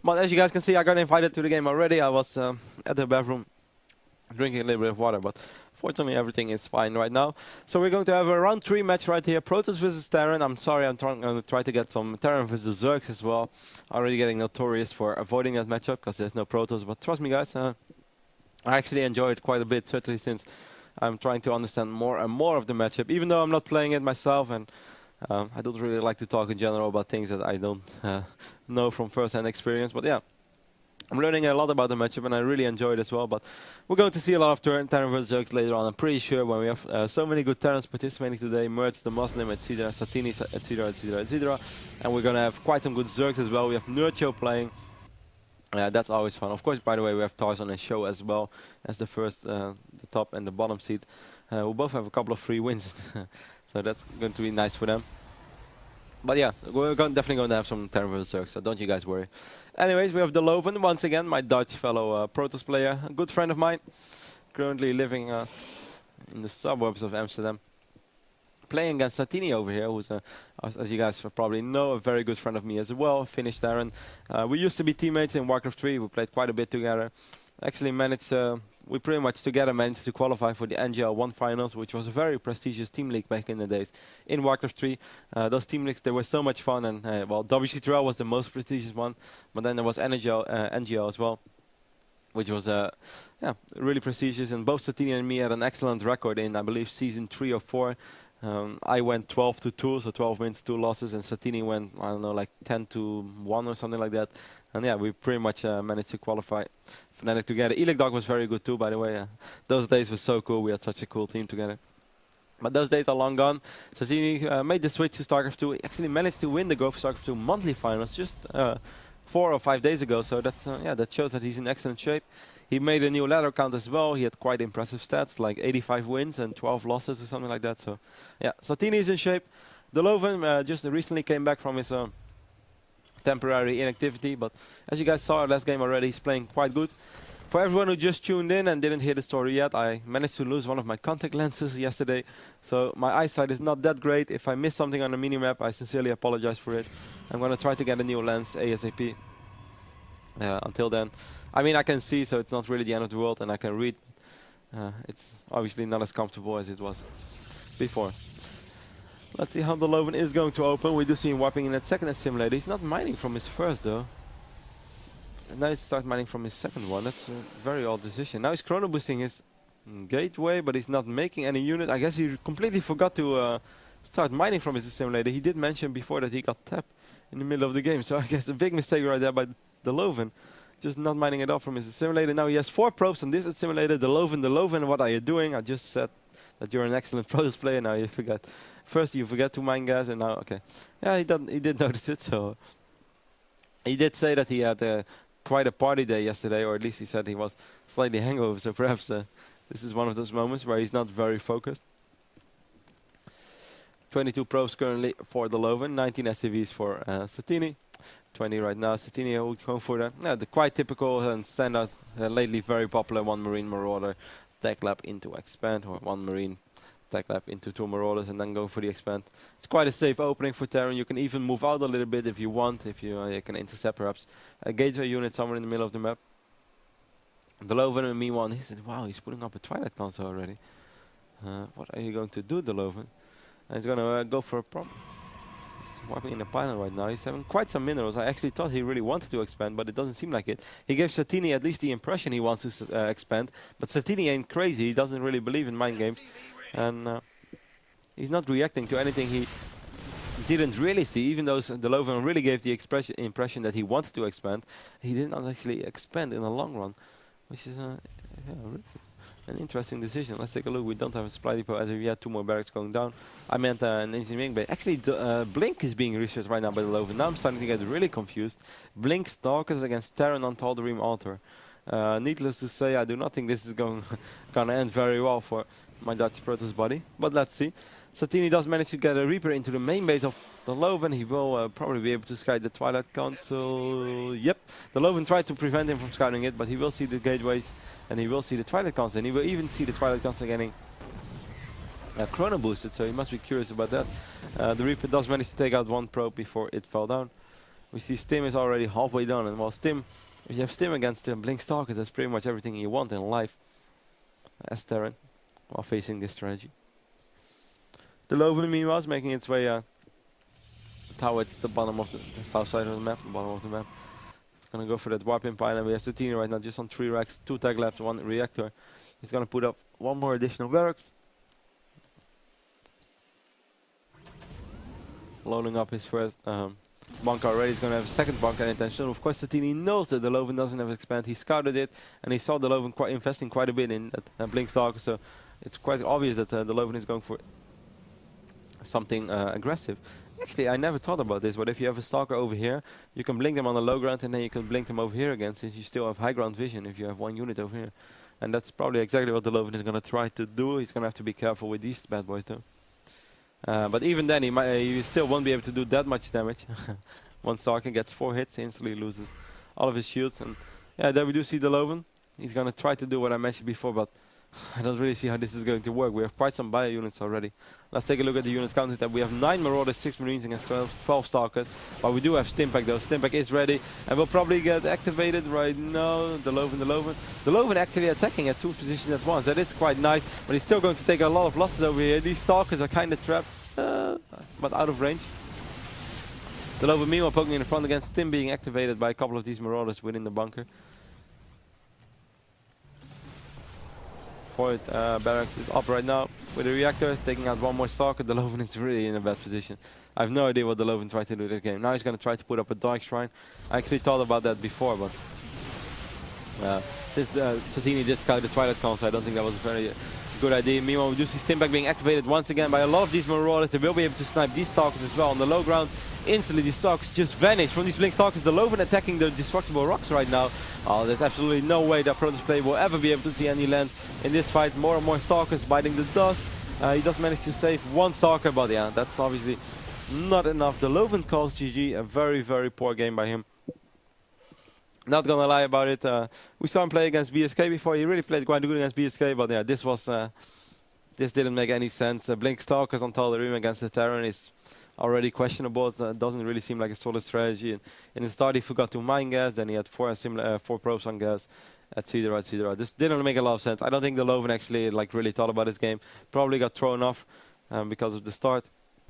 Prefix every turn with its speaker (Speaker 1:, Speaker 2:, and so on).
Speaker 1: But as you guys can see, I got invited to the game already. I was at the bathroom drinking a little bit of water, but fortunately everything is fine right now. So we're going to have a round 3 match right here. Protoss versus Terran. I'm sorry, I'm going to try to get some Terran versus Zergs as well. Already getting notorious for avoiding that matchup because there's no Protoss. But trust me guys, I actually enjoy it quite a bit, certainly since I'm trying to understand more and more of the matchup, even though I'm not playing it myself, and I don't really like to talk in general about things that I don't know from first-hand experience. But yeah, I'm learning a lot about the matchup, and I really enjoy it as well. But we're going to see a lot of Terran versus Zergs later on, I'm pretty sure, when we have so many good Terrans participating today. Mertz, the Muslim, etc., Satiini, etc., etc., etc. And we're going to have quite some good Zergs as well. We have Nurcho playing. That's always fun. Of course, by the way, we have Tarzan and Show as well as the first, the top and the bottom seed. We'll both have a couple of free wins, so that's going to be nice for them. But yeah, we're definitely going to have some Terran versus Zergs, so don't you guys worry. Anyways, we have Dlovan once again, my Dutch fellow Protoss player, a good friend of mine, currently living in the suburbs of Amsterdam. Playing against Satiini over here, who's, as you guys probably know, a very good friend of me as well, Finnish Terran. We used to be teammates in Warcraft 3, we played quite a bit together. Actually managed, we pretty much together managed to qualify for the NGL 1 finals, which was a very prestigious team league back in the days in Warcraft 3. Those team leagues, they were so much fun, and well, WC3L was the most prestigious one, but then there was NGL as well, which was yeah, really prestigious, and both Satiini and me had an excellent record in, I believe, season 3 or 4. I went 12-2, so 12 wins, 2 losses, and Satiini went, I don't know, like 10-1 or something like that. And yeah, we pretty much managed to qualify Fnatic together. Elec Dog was very good too, by the way. Those days were so cool. We had such a cool team together. But those days are long gone. Satiini made the switch to StarCraft 2. He actually managed to win the Go for StarCraft 2 monthly finals just 4 or 5 days ago. So that's, yeah, that shows that he's in excellent shape. He made a new ladder count as well. He had quite impressive stats, like 85 wins and 12 losses or something like that. So, yeah, Satiini is in shape. Dlovan just recently came back from his temporary inactivity, but as you guys saw our last game already, he's playing quite good. For everyone who just tuned in and didn't hear the story yet, I managed to lose one of my contact lenses yesterday, so my eyesight is not that great. If I miss something on the minimap, I sincerely apologize for it. I'm going to try to get a new lens ASAP. Until then, I mean, I can see, so it's not really the end of the world, and I can read. It's obviously not as comfortable as it was before. Let's see how Dlovan is going to open. We do see him wiping in that second simulator. He's not mining from his first, though. And now he starts mining from his second one. That's a very odd decision. Now he's chrono boosting his gateway, but he's not making any unit. I guess he completely forgot to start mining from his simulator. He did mention before that he got tapped in the middle of the game, so I guess a big mistake right there by Dlovan. Just not mining it off from his simulator. Now he has 4 probes on this simulator. Dlovan, what are you doing? I just said that you're an excellent Protoss player. Now you forgot. First you forget to mine gas, and now, okay. Yeah, he did notice it, so. He did say that he had quite a party day yesterday, or at least he said he was slightly hangover, so perhaps this is one of those moments where he's not very focused. 22 probes currently for Dlovan, 19 SCVs for Satiini. 20 right now. Satiini will go for the quite typical and standard, lately very popular 1 Marine Marauder tech lab into expand, or 1 Marine tech lab into 2 Marauders and then go for the expand. It's quite a safe opening for Terran. You can even move out a little bit if you want, if you can intercept perhaps a gateway unit somewhere in the middle of the map. Dlovan and meanwhile, he said, wow, he's putting up a Twilight console already. What are you going to do, Dlovan? And he's going to go for a prompt. He's wiping in the pylon right now. He's having quite some minerals. I actually thought he really wanted to expand, but it doesn't seem like it. He gave Satiini at least the impression he wants to expand, but Satiini ain't crazy. He doesn't really believe in mind games, and he's not reacting to anything he didn't really see. Even though Dlovan really gave the impression that he wanted to expand, he did not actually expand in the long run, which is yeah, really an interesting decision. Let's take a look. We don't have a supply depot as of yet. 2 more barracks going down. I meant an engineering bay. Actually, Blink is being researched right now by Dlovan. Now I'm starting to get really confused. Blink Stalkers against Terran on Tal'Darim Altar. Needless to say, I do not think this is going to end very well for my Dutch Protoss body. But let's see. Satiini does manage to get a Reaper into the main base of Dlovan. He will probably be able to scout the Twilight Council. Yep, Dlovan tried to prevent him from scouting it, but he will see the gateways and he will see the Twilight Council, and he will even see the Twilight Council getting chrono boosted, so he must be curious about that. The Reaper does manage to take out 1 probe before it fell down. We see Stim is already halfway done, and while Stim, if you have Stim against Blink Stalker, that's pretty much everything you want in life as Terran while facing this strategy. Dlovan meanwhile is making its way towards the bottom of the south side of the map, It's gonna go for that warp in pile, and we have Satiini right now just on 3 racks, 2 tag left, 1 reactor. He's gonna put up 1 more additional barracks. Loading up his first bunker already. He's gonna have a second bunker intention. Of course, Satiini knows that Dlovan doesn't have expand. He scouted it, and he saw Dlovan investing quite a bit in that Blink Stalker, so it's quite obvious that Dlovan is going for something aggressive. Actually, I never thought about this, but if you have a Stalker over here, you can blink them on the low ground, and then you can blink them over here again, since you still have high ground vision if you have 1 unit over here. And that's probably exactly what Dlovan is going to try to do. He's going to have to be careful with these bad boys though. But even then, he still won't be able to do that much damage. 1 Stalker gets 4 hits, instantly loses all of his shields. And yeah, there we do see Dlovan. He's going to try to do what I mentioned before, but I don't really see how this is going to work. We have quite some bio units already. Let's take a look at the unit counter tab. We have 9 Marauders, 6 Marines against 12 Stalkers. But we do have Stimpack though. Stimpack is ready and will probably get activated right now. Dlovan actually attacking at 2 positions at once. That is quite nice, but he's still going to take a lot of losses over here. These Stalkers are kind of trapped, but out of range. Dlovan meanwhile poking in the front against Stim being activated by a couple of these Marauders within the bunker. Void barracks is up right now with a reactor, taking out 1 more Stalker. Dlovan is really in a bad position. I have no idea what Dlovan tried to do this game. Now he's going to try to put up a Dark Shrine. I actually thought about that before, but since Satiini did scout the Twilight Council, I don't think that was a very good idea. Meanwhile, we do see Stimpack being activated once again by a lot of these Marauders. They will be able to snipe these Stalkers as well on the low ground. Instantly, these Stalkers just vanish from these Blink Stalkers. Dlovan attacking the destructible rocks right now. Oh, there's absolutely no way that Protoss player will ever be able to see any land in this fight. More and more Stalkers biting the dust. He does manage to save 1 Stalker, but yeah, that's obviously not enough. Dlovan calls GG. A very, very poor game by him. Not gonna lie about it. We saw him play against BSK before. He really played quite good against BSK, but yeah, this didn't make any sense. Blink Stalkers on Tal'Darim against the Terran is already questionable. It doesn't really seem like a solid strategy. In the start, he forgot to mine gas. Then he had 4 probes on gas, etc., etc. This didn't make a lot of sense. I don't think Dlovan actually really thought about his game. Probably got thrown off because of the start.